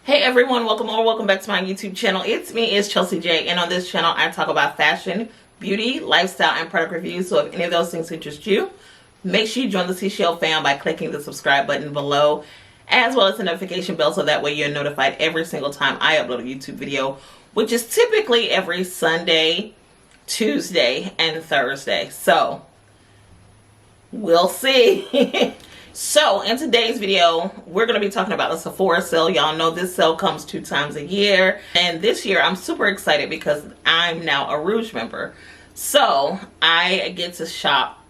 Hey everyone, welcome or welcome back to my YouTube channel. It's me, it's Chelsea J, and on this channel I talk about fashion, beauty, lifestyle, and product reviews. So if any of those things interest you, make sure you join the Seashell fam by clicking the subscribe button below, as well as the notification bell, so that way you're notified every single time I upload a YouTube video, which is typically every Sunday, Tuesday, and Thursday. So we'll see. So in today's video, we're going to be talking about the Sephora sale. Y'all know this sale comes 2 times a year. And this year I'm super excited because I'm now a Rouge member. So I get to shop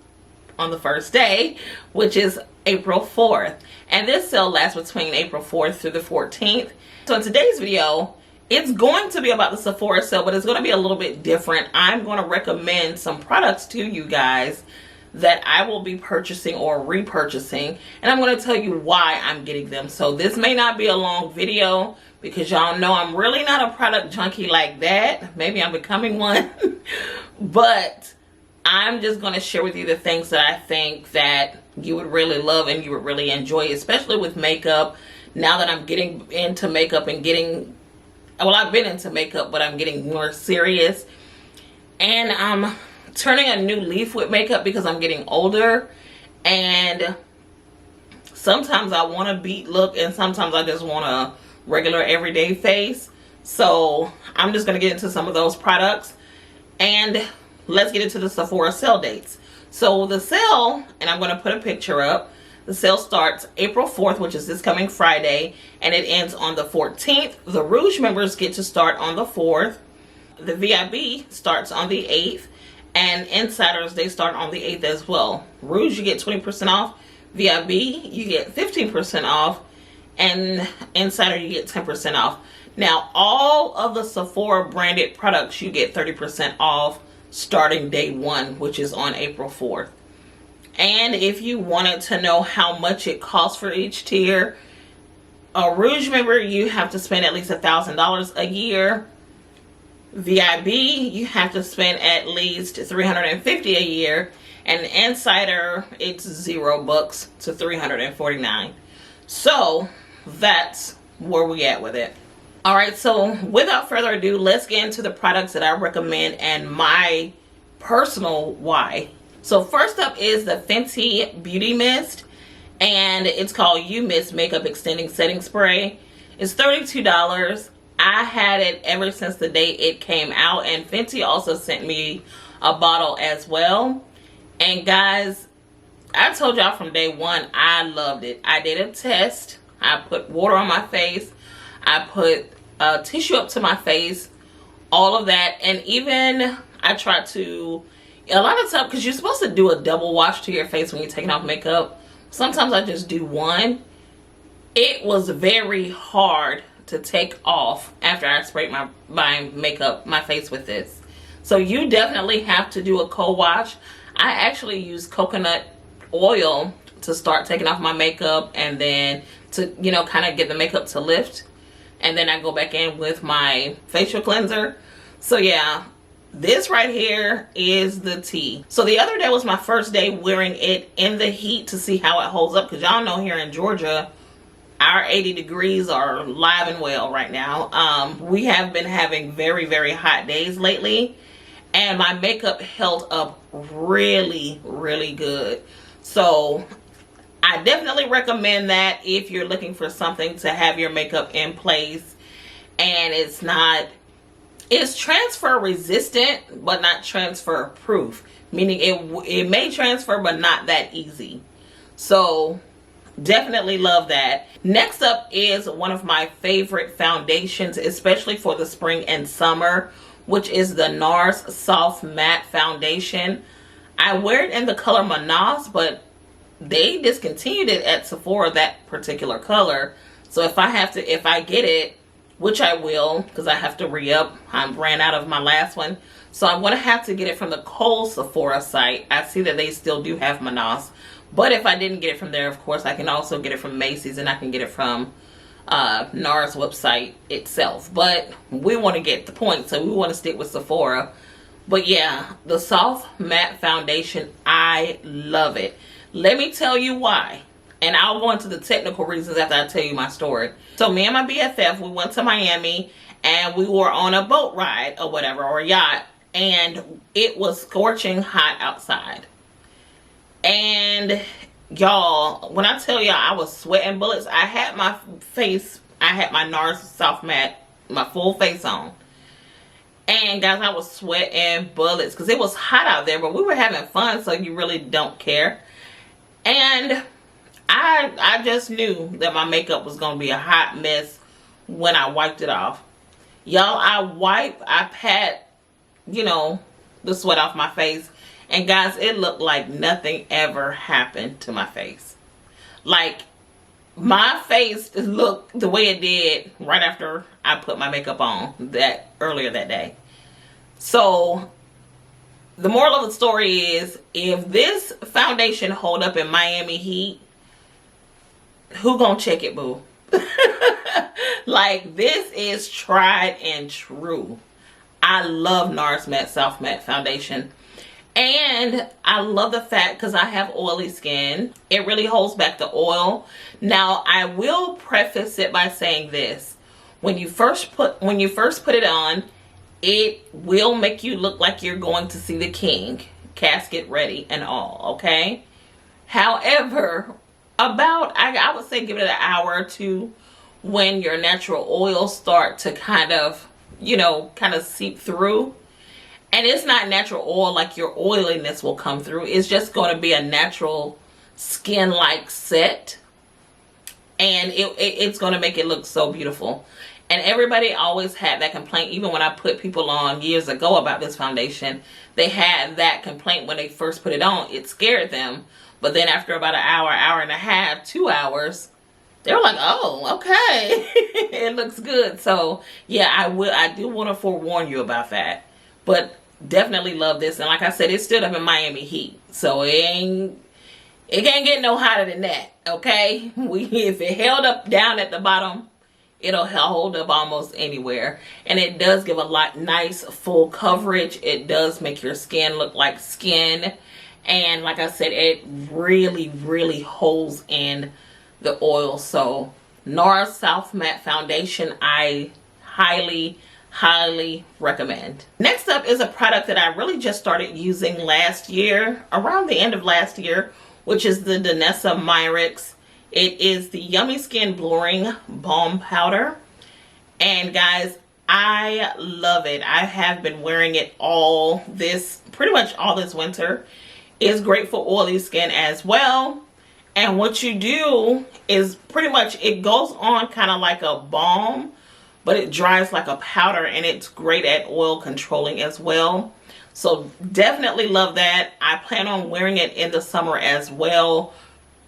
on the first day, which is April 4th. And this sale lasts between April 4th through the 14th. So in today's video, it's going to be about the Sephora sale, but it's going to be a little bit different. I'm going to recommend some products to you guys that I will be purchasing or repurchasing, and I'm going to tell you why I'm getting them. So this may not be a long video because y'all know I'm really not a product junkie like that. Maybe I'm becoming one. But I'm just going to share with you the things that I think that you would really love and you would really enjoy, especially with makeup. Now that I'm getting into makeup and well, I've been into makeup, but I'm getting more serious, and I'm turning a new leaf with makeup because I'm getting older, and sometimes I want a beat look and sometimes I just want a regular everyday face. So I'm just going to get into some of those products, and let's get into the Sephora sale dates. So the sale, and I'm going to put a picture up, the sale starts April 4th, which is this coming Friday, and it ends on the 14th. The Rouge members get to start on the 4th. The VIB starts on the 8th. And Insiders, they start on the 8th as well. Rouge, you get 20% off. VIB, you get 15% off. And Insider, you get 10% off. Now, all of the Sephora branded products, you get 30% off starting day 1, which is on April 4th. And if you wanted to know how much it costs for each tier, a Rouge member, you have to spend at least $1,000 a year. VIB, you have to spend at least $350 a year, and Insider, it's $0 to $349. So that's where we at with it. All right, so without further ado, let's get into the products that I recommend and my personal why. So first up is the Fenty Beauty Mist, and it's called You Mist Makeup Extending Setting Spray. It's $32. I had it ever since the day it came out, and Fenty also sent me a bottle as well. And guys, I told y'all from day one, I loved it. I did a test. I put water on my face. I put tissue up to my face, all of that. And even I tried to, a lot of times, because you're supposed to do a double wash to your face when you're taking off makeup. Sometimes I just do one. It was very hard to take off after I sprayed my face with this. So you definitely have to do a co-wash. I actually use coconut oil to start taking off my makeup, and then to, you know, kind of get the makeup to lift, and then I go back in with my facial cleanser. So yeah, this right here is the tea. So the other day was my first day wearing it in the heat to see how it holds up, because y'all know here in Georgia our 80 degrees are live and well right now. We have been having very, very hot days lately, and my makeup held up really, really good. So I definitely recommend that if you're looking for something to have your makeup in place, and it's transfer resistant but not transfer proof, meaning it may transfer but not that easy. So definitely love that. Next up is one of my favorite foundations, especially for the spring and summer, which is the NARS Soft Matte Foundation. I wear it in the color Manas, but they discontinued it at Sephora, that particular color. So if I get it, which I will, because I have to re-up. I ran out of my last one. So I'm going to have to get it from the Kohl's Sephora site. I see that they still do have Manas. But if I didn't get it from there, of course, I can also get it from Macy's, and I can get it from NARS website itself. But we want to get the point, so we want to stick with Sephora. But yeah, the Soft Matte Foundation, I love it. Let me tell you why. And I'll go into the technical reasons after I tell you my story. So me and my BFF, we went to Miami and we were on a boat ride or whatever, or a yacht. And it was scorching hot outside. And y'all, when I tell y'all I was sweating bullets, I had my NARS Soft Matte, my full face on. And guys, I was sweating bullets because it was hot out there, but we were having fun, so you really don't care. And I just knew that my makeup was going to be a hot mess when I wiped it off. Y'all, I pat, you know, the sweat off my face. And guys, it looked like nothing ever happened to my face. Like, my face looked the way it did right after I put my makeup on earlier that day. So, the moral of the story is, if this foundation hold up in Miami heat, who gonna check it, boo? Like, this is tried and true. I love NARS Matte Soft Matte Foundation. And I love the fact, because I have oily skin, it really holds back the oil. Now, I will preface it by saying this. When you first put it on, it will make you look like you're going to see the king, casket ready and all, okay? However, I would say give it an hour or two when your natural oils start to kind of seep through. And it's not natural oil like your oiliness will come through. It's just going to be a natural skin-like set. And it's going to make it look so beautiful. And everybody always had that complaint. Even when I put people on years ago about this foundation, they had that complaint when they first put it on. It scared them. But then after about an hour, hour and a half, 2 hours, they were like, oh, okay. It looks good. So, yeah, I do want to forewarn you about that. But definitely love this. And like I said, it stood up in Miami heat. So it can't get no hotter than that. Okay? If it held up down at the bottom, it'll hold up almost anywhere. And it does give a nice full coverage. It does make your skin look like skin. And like I said, it really, really holds in the oil. So NARS Soft Matte Foundation, I highly recommend. Next up is a product that I really just started using last year, around the end of last year, which is the Danessa Myricks. It is the Yummy Skin Blurring Balm Powder. And guys, I love it. I have been wearing it pretty much all this winter. It's great for oily skin as well. And what you do is pretty much, it goes on kind of like a balm, but it dries like a powder, and it's great at oil controlling as well. So definitely love that. I plan on wearing it in the summer as well.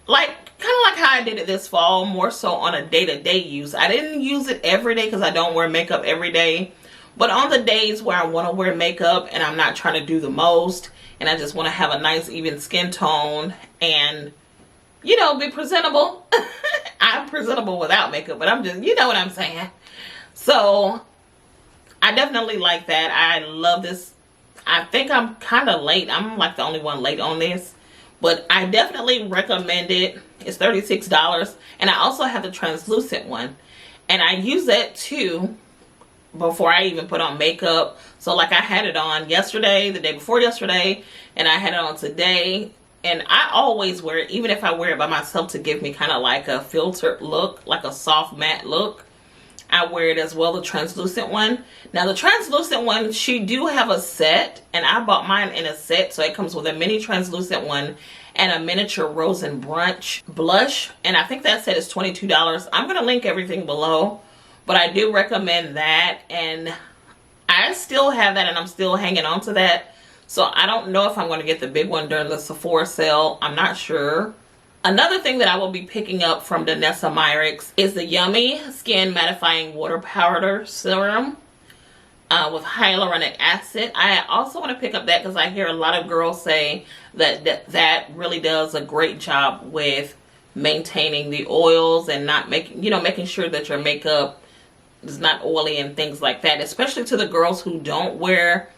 Kind of like how I did it this fall, more so on a day-to-day use. I didn't use it every day because I don't wear makeup every day. But on the days where I want to wear makeup and I'm not trying to do the most, and I just want to have a nice even skin tone and, you know, be presentable. I'm presentable without makeup, but I'm just, you know what I'm saying. So I definitely like that. I love this. I think I'm kind of late. I'm like the only one late on this, but I definitely recommend it. It's $36, and I also have the translucent one, and I use that too before I even put on makeup. So like I had it on yesterday, the day before yesterday, and I had it on today. And I always wear it, even if I wear it by myself, to give me kind of like a filtered look, like a soft matte look. I wear it as well, the translucent one. Now the translucent one, she do have a set, and I bought mine in a set. So it comes with a mini translucent one and a miniature rose and brunch blush. And I think that set is $22. I'm going to link everything below, but I do recommend that. And I still have that, and I'm still hanging on to that. So I don't know if I'm going to get the big one during the Sephora sale. I'm not sure. Another thing that I will be picking up from Danessa Myricks is the Yummy Skin Mattifying Water Powder Serum with hyaluronic acid. I also want to pick up that because I hear a lot of girls say that really does a great job with maintaining the oils and not making sure that your makeup is not oily and things like that, especially to the girls who don't wear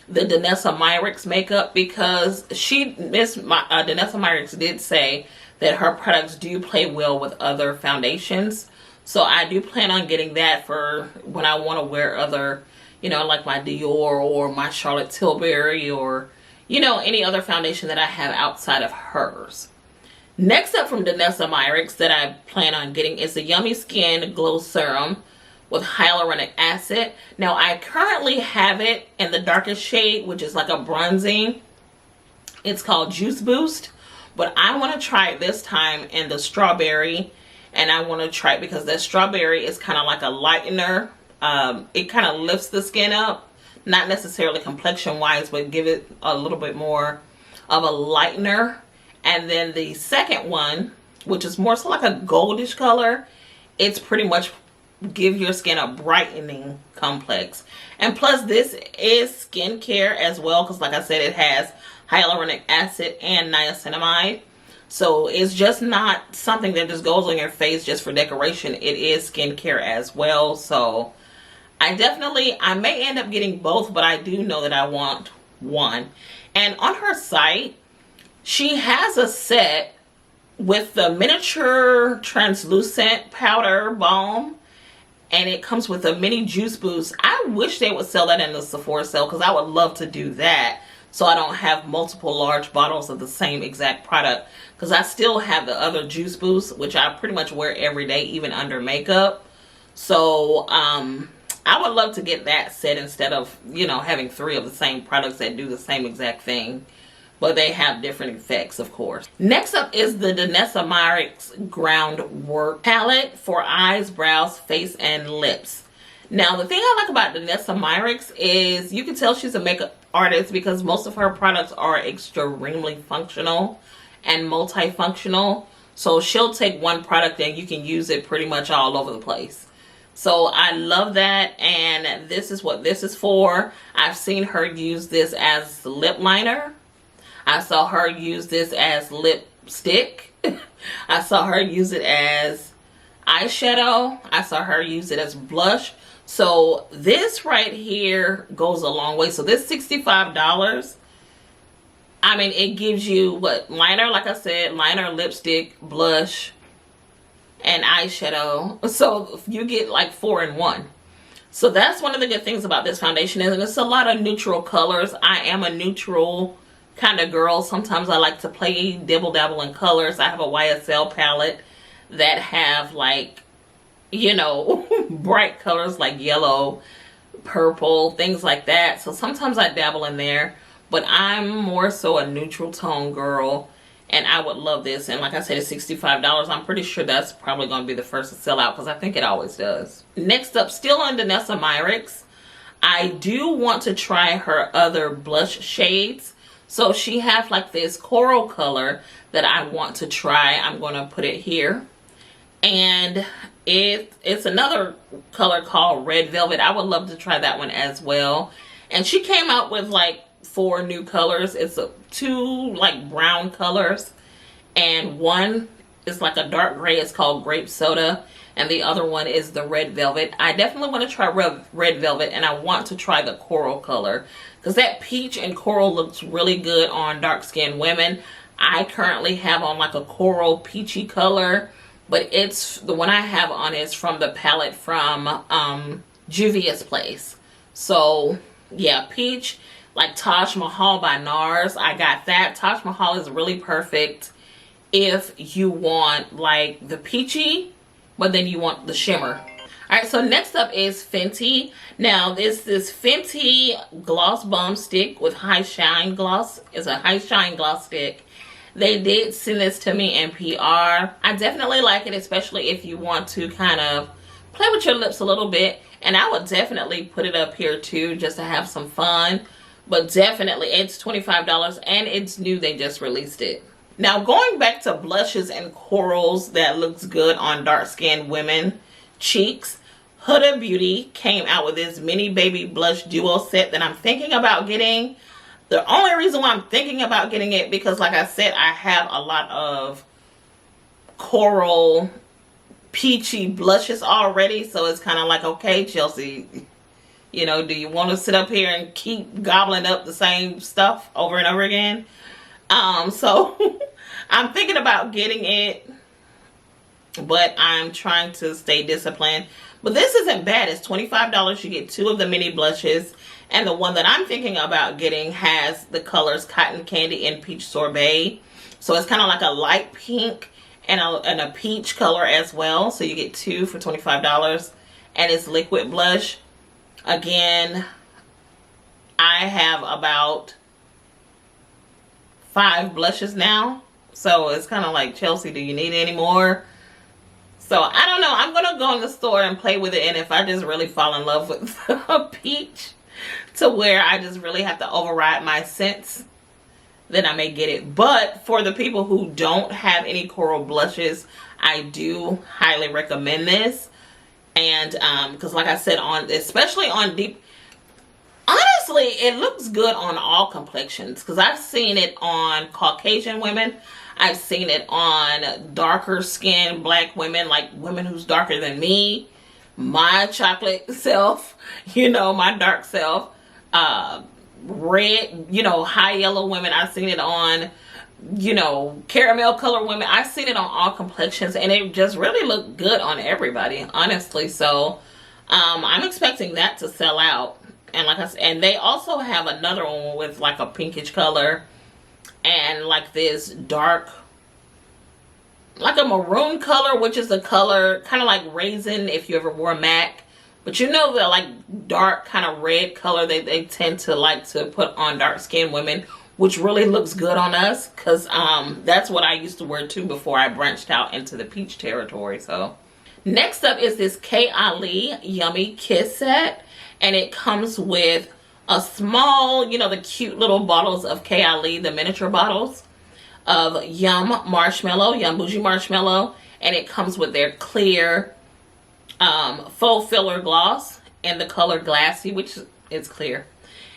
the Danessa Myricks makeup, because Danessa Myricks did say that her products do play well with other foundations. So I do plan on getting that for when I want to wear other, you know, like my Dior or my Charlotte Tilbury, or, you know, any other foundation that I have outside of hers. Next up from Danessa Myricks that I plan on getting is the Yummy Skin Glow Serum with hyaluronic acid. Now I currently have it in the darkest shade, which is like a bronzing. It's called Juice Boost, but I want to try it this time in the strawberry, and I want to try it because that strawberry is kind of like a lightener. It kind of lifts the skin up, not necessarily complexion wise, but give it a little bit more of a lightener. And then the second one, which is more so like a goldish color, it's pretty much give your skin a brightening complex. And plus this is skincare as well, because like I said, it has hyaluronic acid and niacinamide. So it's just not something that just goes on your face just for decoration. It is skincare as well. So I may end up getting both, but I do know that I want one. And on her site, she has a set with the miniature translucent powder balm, and it comes with a mini juice boost. I wish they would sell that in the Sephora sale, because I would love to do that, so I don't have multiple large bottles of the same exact product, because I still have the other juice boost, which I pretty much wear every day, even under makeup. So I would love to get that set instead of, you know, having 3 of the same products that do the same exact thing, but they have different effects, of course. Next up is the Danessa Myricks Groundwork Palette for eyes, brows, face, and lips. Now, the thing I like about Danessa Myricks is you can tell she's a makeup artist because most of her products are extremely functional and multifunctional. So she'll take one product and you can use it pretty much all over the place. So I love that, and this is what this is for. I've seen her use this as lip liner. I saw her use this as lipstick. I saw her use it as eyeshadow. I saw her use it as blush. So this right here goes a long way. So this $65, I mean, it gives you what? Liner, like I said, liner, lipstick, blush, and eyeshadow. So you get like 4 in 1. So that's one of the good things about this foundation, and it's a lot of neutral colors. I am a neutral kind of girl. Sometimes I like to play dibble dabble in colors. I have a YSL palette that have, like, you know, bright colors like yellow, purple, things like that. So sometimes I dabble in there, but I'm more so a neutral tone girl, and I would love this. And like I said, it's $65. I'm pretty sure that's probably going to be the first to sell out, because I think it always does. Next up, still on Danessa Myricks, I do want to try her other blush shades. So she has like this coral color that I want to try. I'm going to put it here. And it's another color called Red Velvet. I would love to try that one as well. And she came out with like 4 new colors. It's 2 like brown colors, and one is like a dark gray. It's called Grape Soda, and the other one is the Red Velvet. I definitely want to try Red Velvet, and I want to try the coral color, because that peach and coral looks really good on dark skinned women. I currently have on like a coral peachy color, but it's the one I have on is from the palette from Juvia's Place. So yeah, peach, like Taj Mahal by NARS. I got that. Taj Mahal is really perfect if you want like the peachy, but then you want the shimmer. Alright, so next up is Fenty. Now this Fenty Gloss Bomb Stick with High Shine Gloss. It's a High Shine Gloss Stick. They did send this to me in PR. I definitely like it, especially if you want to kind of play with your lips a little bit. And I would definitely put it up here too, just to have some fun. But definitely, it's $25 and it's new. They just released it. Now, going back to blushes and corals that looks good on dark-skinned women cheeks, Huda Beauty came out with this mini baby blush duo set that I'm thinking about getting. The only reason why I'm thinking about getting it, because like I said, I have a lot of coral peachy blushes already. So it's kind of like, okay, Chelsea, you know, do you want to sit up here and keep gobbling up the same stuff over and over again? So I'm thinking about getting it, but I'm trying to stay disciplined. But this isn't bad. It's $25. You get 2 of the mini blushes. And the one that I'm thinking about getting has the colors Cotton Candy and Peach Sorbet. So it's kind of like a light pink and a peach color as well. So you get 2 for $25. And it's liquid blush. Again, I have about 5 blushes now. So it's kind of like, Chelsea, do you need any more? So I don't know. I'm going to go in the store and play with it. And if I just really fall in love with a peach to where I just really have to override my scents, then I may get it. But for the people who don't have any coral blushes, I do highly recommend this. And because like I said, especially on deep, honestly, it looks good on all complexions. Because I've seen it on Caucasian women. I've seen it on darker skinned black women, like women who's darker than me, my chocolate self, you know, my dark self, red, you know, high yellow women. I've seen it on, you know, caramel color women. I've seen it on all complexions, and it just really looked good on everybody, honestly. So I'm expecting that to sell out. And like I said, and they also have another one with like a pinkish color and like this dark, like a maroon color, which is the color kind of like raisin if you ever wore MAC. But you know, the like dark kind of red color they tend to like to put on dark skinned women, which really looks good on us, because that's what I used to wear too before I branched out into the peach territory. So next up is this K. Ali Yummy Kiss set, and it comes with a small, you know, the cute little bottles of K. Ali, the miniature bottles of Yum Marshmallow, Yum Bougie Marshmallow, and it comes with their clear faux filler gloss and the color Glassy, which is clear,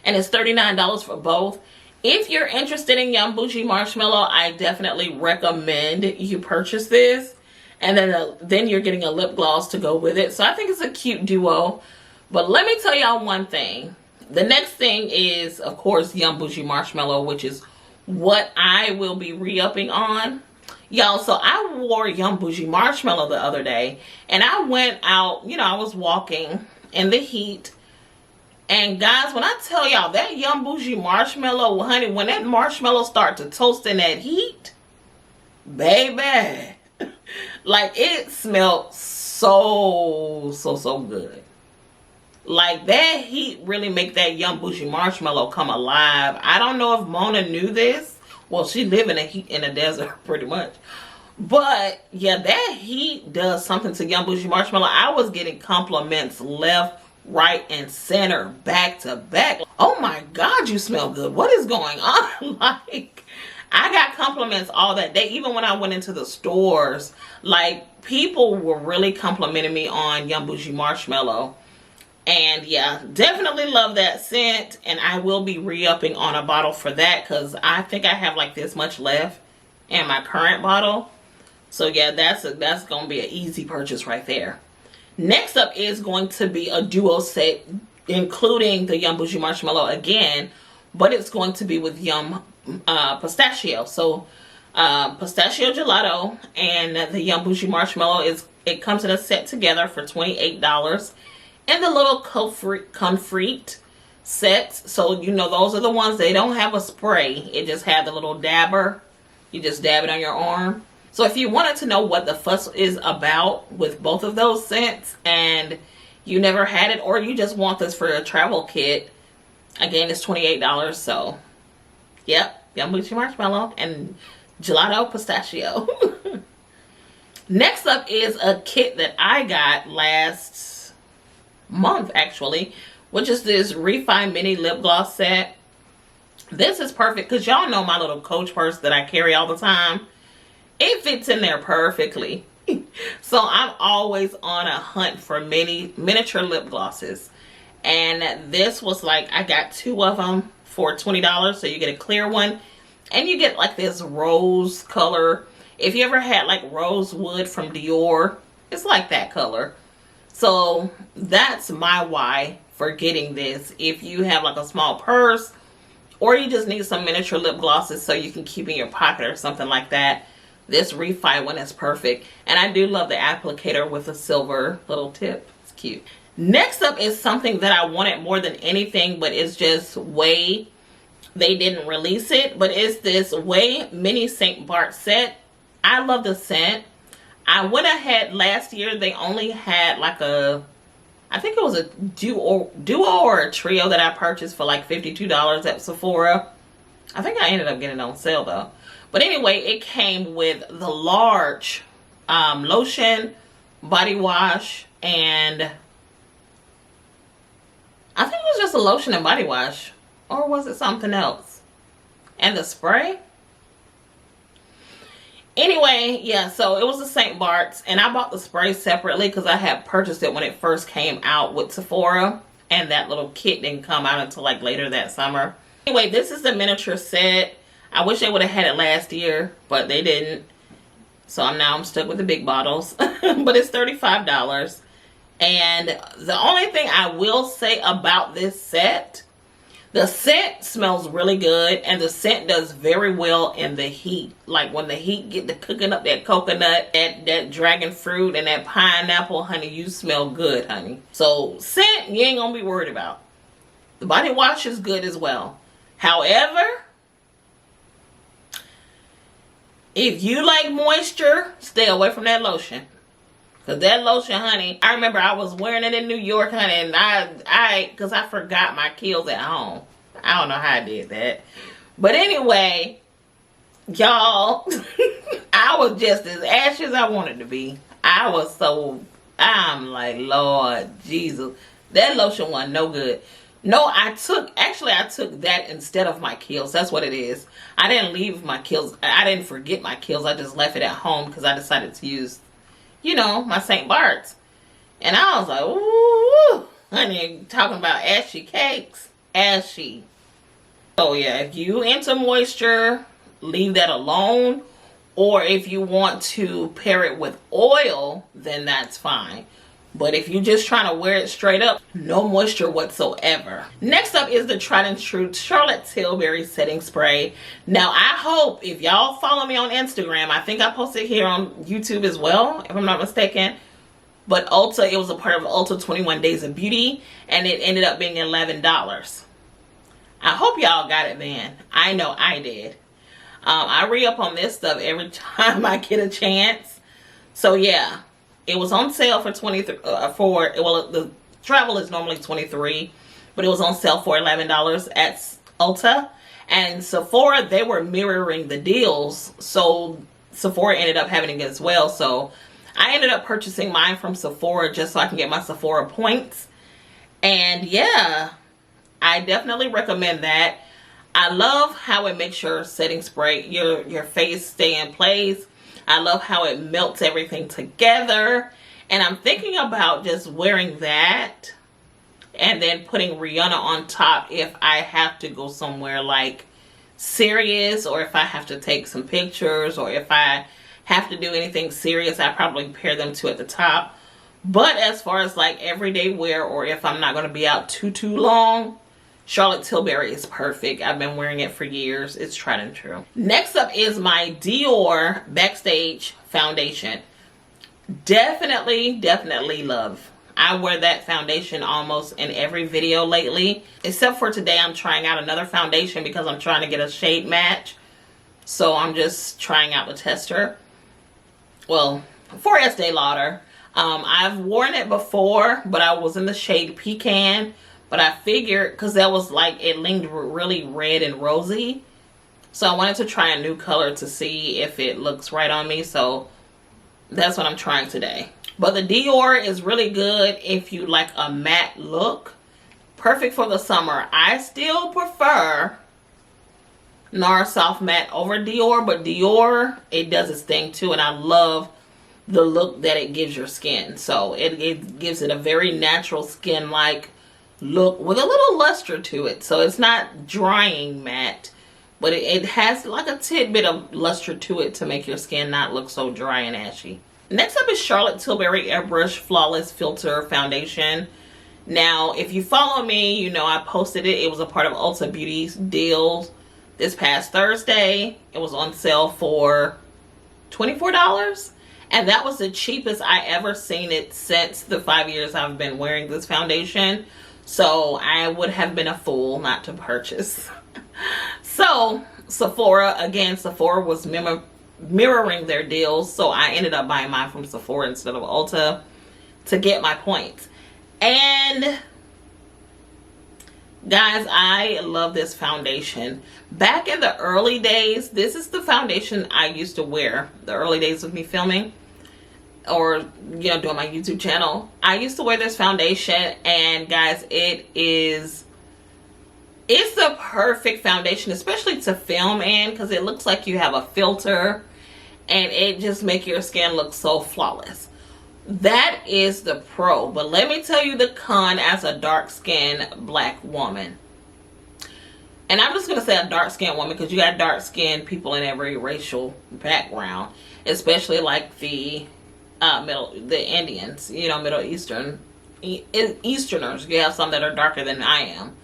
and it's $39 for both. If you're interested in Yum Bougie Marshmallow, I definitely recommend you purchase this, and then you're getting a lip gloss to go with it. So I think it's a cute duo. But let me tell y'all one thing. The next thing is, of course, Yum Bougie Marshmallow, which is what I will be re-upping on. Y'all, so I wore Yum Bougie Marshmallow the other day, and I went out, you know, I was walking in the heat, and guys, when I tell y'all that Yum Bougie Marshmallow, honey, when that marshmallow start to toast in that heat, baby, like it smelled so good. Like that heat really make that Yum Bougie Marshmallow come alive. I don't know if Mona knew this. Well, she live in a desert pretty much. But yeah, that heat does something to Yum Bougie Marshmallow. I was getting compliments left, right, and center, back to back. Oh my God, you smell good. What is going on? Like, I got compliments all that day. Even when I went into the stores, like people were really complimenting me on Yum Bougie Marshmallow. And yeah, definitely love that scent. And I will be re-upping on a bottle for that, because I think I have like this much left in my current bottle. So yeah, that's going to be an easy purchase right there. Next up is going to be a duo set, including the Yum Bougie Marshmallow again, but it's going to be with Yum Pistachio. So pistachio gelato and the Yum Bougie Marshmallow, it comes in a set together for $28. And the little confit sets, so you know those are the ones, they don't have a spray. It just had the little dabber. You just dab it on your arm. So if you wanted to know what the fuss is about with both of those scents, and you never had it, or you just want this for a travel kit, again, it's $28. So, yep, Yum Bougie Marshmallow and Gelato Pistachio. Next up is a kit that I got last month actually, which is this Refine Mini Lip Gloss set. This is perfect because y'all know my little Coach purse that I carry all the time. It fits in there perfectly. So I'm always on a hunt for miniature lip glosses, and this was like, I got 2 of them for $20. So you get a clear one, and you get like this rose color. If you ever had like rosewood from Dior, it's like that color. So that's my why for getting this. If you have like a small purse, or you just need some miniature lip glosses so you can keep in your pocket or something like that, this refi one is perfect. And I do love the applicator with a silver little tip. It's cute. Next up is something that I wanted more than anything, but it's just way they didn't release it. But it's this Way Mini St. Bart set. I love the scent. I went ahead last year. They only had like a, I think it was a duo or a trio that I purchased for like $52 at Sephora. I think I ended up getting it on sale though. But anyway, it came with the large lotion, body wash, and I think it was just a lotion and body wash. Or was it something else? And the spray? Anyway, yeah, so it was the St. Bart's. And I bought the spray separately because I had purchased it when it first came out with Sephora. And that little kit didn't come out until like later that summer. Anyway, this is the miniature set. I wish they would have had it last year, but they didn't. So I'm stuck with the big bottles. But it's $35. And the only thing I will say about this set, the scent smells really good, and the scent does very well in the heat. Like when the heat get to cooking up that coconut, that dragon fruit, and that pineapple, honey, you smell good, honey. So scent, you ain't gonna be worried about. The body wash is good as well. However, if you like moisture, stay away from that lotion. Because that lotion, honey, I remember I was wearing it in New York, honey, and because I forgot my Kiehl's at home. I don't know how I did that. But anyway, y'all, I was just as ashy as I wanted to be. I'm like, Lord Jesus. That lotion wasn't no good. No, I took that instead of my Kiehl's. That's what it is. I didn't leave my Kiehl's. I didn't forget my Kiehl's. I just left it at home because I decided to use, you know, my St. Bart's. And I was like, ooh, honey, talking about ashy cakes. Ashy. So yeah, if you into moisture, leave that alone. Or if you want to pair it with oil, then that's fine. But if you're just trying to wear it straight up, no moisture whatsoever. Next up is the tried and true Charlotte Tilbury setting spray. Now I hope, if y'all follow me on Instagram, I think I posted here on YouTube as well, if I'm not mistaken. But Ulta, it was a part of Ulta 21 Days of Beauty, and it ended up being $11. I hope y'all got it then. I know I did. I re-up on this stuff every time I get a chance. So yeah. It was on sale for the travel is normally $23, but it was on sale for $11 at Ulta. And Sephora, they were mirroring the deals, so Sephora ended up having it as well. So I ended up purchasing mine from Sephora just so I can get my Sephora points. And yeah, I definitely recommend that. I love how it makes your setting spray, your face stay in place. I love how it melts everything together. And I'm thinking about just wearing that and then putting Rihanna on top if I have to go somewhere like serious, or if I have to take some pictures, or if I have to do anything serious, I probably pair them two at the top. But as far as like everyday wear, or if I'm not going to be out too long, Charlotte Tilbury is perfect. I've been wearing it for years. It's tried and true. Next up is my Dior Backstage foundation. Definitely love. I wear that foundation almost in every video lately. Except for today, I'm trying out another foundation because I'm trying to get a shade match. So I'm just trying out the tester. Well, for Estee Lauder. I've worn it before, but I was in the shade Pecan. But I figured, because that was like, it leaned really red and rosy. So I wanted to try a new color to see if it looks right on me. So that's what I'm trying today. But the Dior is really good if you like a matte look. Perfect for the summer. I still prefer NARS Soft Matte over Dior. But Dior, it does its thing too. And I love the look that it gives your skin. So it gives it a very natural skin-like look with a little luster to it. So it's not drying matte, but it has like a tidbit of luster to it to make your skin not look so dry and ashy. Next up is Charlotte Tilbury Airbrush Flawless Filter Foundation. Now, if you follow me, you know I posted it. It was a part of Ulta Beauty's deals this past Thursday. It was on sale for $24. And that was the cheapest I ever seen it since the 5 years I've been wearing this foundation. So I would have been a fool not to purchase. So Sephora, again, Sephora was mirroring their deals. So I ended up buying mine from Sephora instead of Ulta to get my points. And guys, I love this foundation. Back in the early days, this is the foundation I used to wear. The early days of me filming or, you know, doing my YouTube channel. I used to wear this foundation, and guys, it's the perfect foundation, especially to film in, because it looks like you have a filter and it just makes your skin look so flawless. That is the pro. But let me tell you the con as a dark-skinned black woman. And I'm just going to say a dark-skinned woman because you got dark-skinned people in every racial background. Especially like the Indians, you know, Middle Eastern. Easterners. You have some that are darker than I am.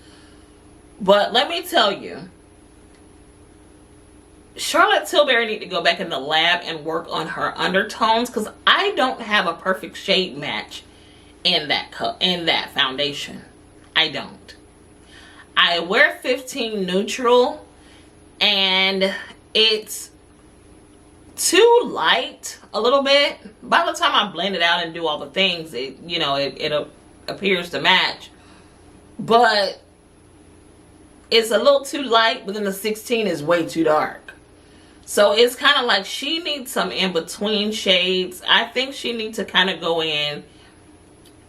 But let me tell you, Charlotte Tilbury need to go back in the lab and work on her undertones, because I don't have a perfect shade match in that foundation. I don't. I wear 15 neutral, and it's too light a little bit. By the time I blend it out and do all the things, it appears to match, but it's a little too light. But then the 16 is way too dark. So it's kind of like she needs some in-between shades. I think she needs to kind of go in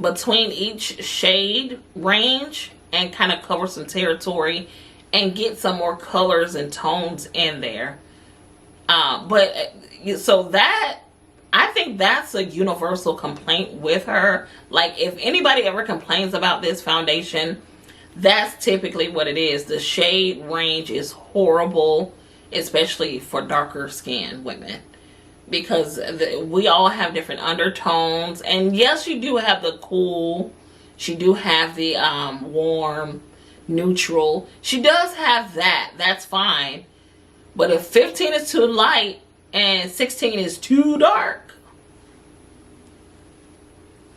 between each shade range and kind of cover some territory and get some more colors and tones in there. So that, I think that's a universal complaint with her. Like, if anybody ever complains about this foundation, that's typically what it is. The shade range is horrible, especially for darker skinned women, because we all have different undertones. And yes, you do have the cool, she do have the warm, neutral. She does have that. That's fine. But if 15 is too light and 16 is too dark,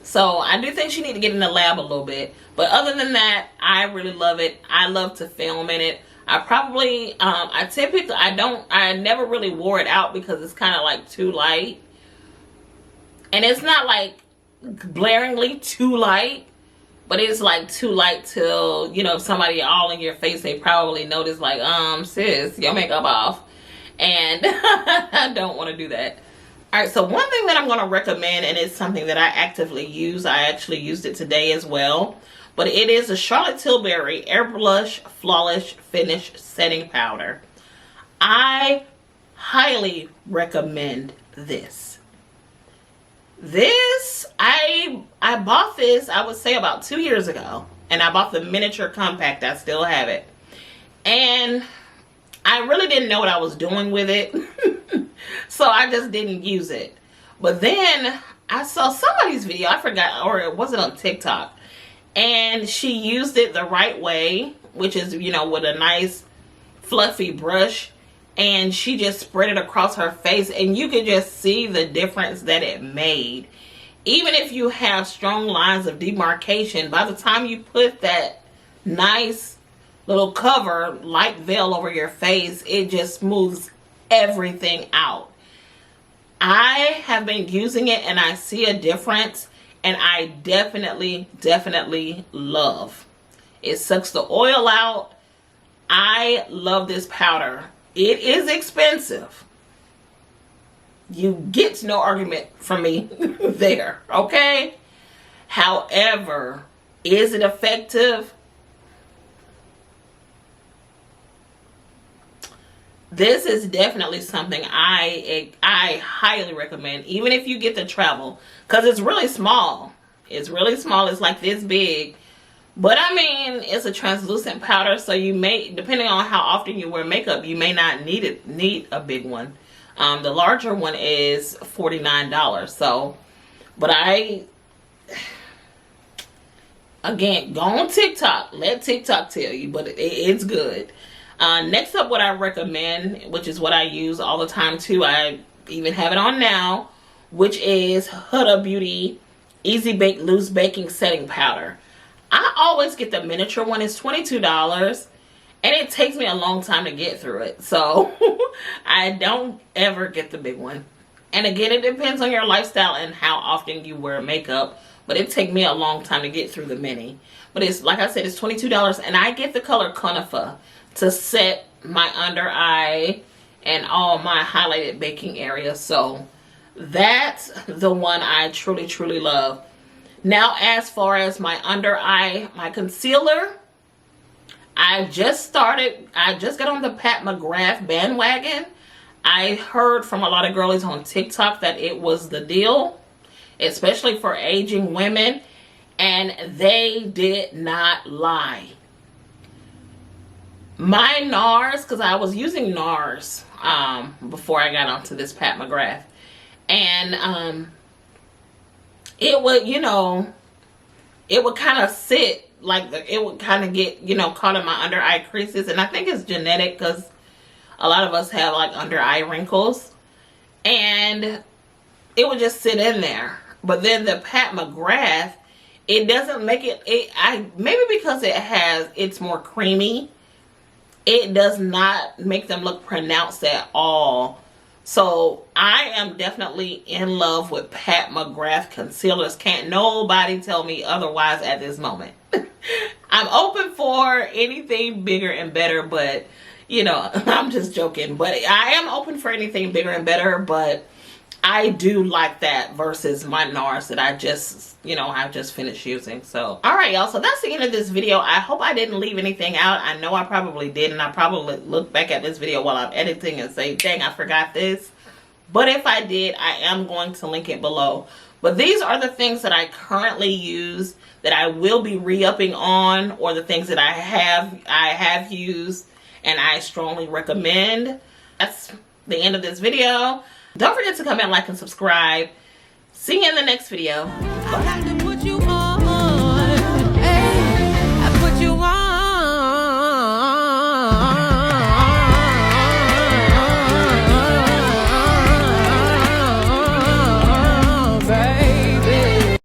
so I do think she need to get in the lab a little bit. But other than that, I really love it. I love to film in it. I probably, I never really wore it out because it's kind of like too light. And it's not like blaringly too light, but it's like too light till, you know, if somebody all in your face, they probably notice like, sis, your makeup off. And I don't want to do that. All right, so one thing that I'm going to recommend, and it's something that I actively use. I actually used it today as well. But it is a Charlotte Tilbury Airbrush Flawless Finish Setting Powder. I highly recommend this. I bought this, I would say, about 2 years ago. And I bought the miniature compact. I still have it. And I really didn't know what I was doing with it. So I just didn't use it. But then I saw somebody's video. I forgot, or it wasn't on TikTok. And she used it the right way, which is, you know, with a nice fluffy brush. And she just spread it across her face. And you could just see the difference that it made. Even if you have strong lines of demarcation, by the time you put that nice little cover, light veil over your face, it just smooths everything out. I have been using it and I see a difference. And I definitely love. It sucks the oil out. I love this powder. It is expensive. You get no argument from me there, okay? However, is it effective? This is definitely something I highly recommend, even if you get to travel, because it's really small. It's really small. It's like this big. But I mean, it's a translucent powder, so you may, depending on how often you wear makeup, you may not need a big one. The larger one is $49. So, but Again, go on TikTok. Let TikTok tell you, but it's good. Next up, what I recommend, which is what I use all the time too, I even have it on now, which is Huda Beauty Easy Bake Loose Baking Setting Powder. I always get the miniature one. It's $22, and it takes me a long time to get through it. So I don't ever get the big one. And again, it depends on your lifestyle and how often you wear makeup. But it takes me a long time to get through the mini. But it's, like I said, it's $22. And I get the color Conifer to set my under eye and all my highlighted baking areas. So that's the one I truly, truly love. Now, as far as my under eye, my concealer, I just got on the Pat McGrath bandwagon. I heard from a lot of girlies on TikTok that it was the deal, especially for aging women, and they did not lie. My NARS, because I was using NARS before I got onto this Pat McGrath, and it would, you know, it would kind of sit like it would kind of get, you know, caught in my under eye creases, and I think it's genetic because a lot of us have like under eye wrinkles, and it would just sit in there. But then the Pat McGrath, it doesn't make it, maybe because it's more creamy, it does not make them look pronounced at all. So I am definitely in love with Pat McGrath concealers. Can't nobody tell me otherwise at this moment. I'm open for anything bigger and better, but you know, I'm just joking. But I am open for anything bigger and better, but I do like that versus my NARS that I just finished using. So, all right, y'all. So that's the end of this video. I hope I didn't leave anything out. I know I probably did, and I probably look back at this video while I'm editing and say, dang, I forgot this. But if I did, I am going to link it below. But these are the things that I currently use that I will be re-upping on, or the things that I have used and I strongly recommend. That's the end of this video. Don't forget to comment, like, and subscribe. See you in the next video. Bye.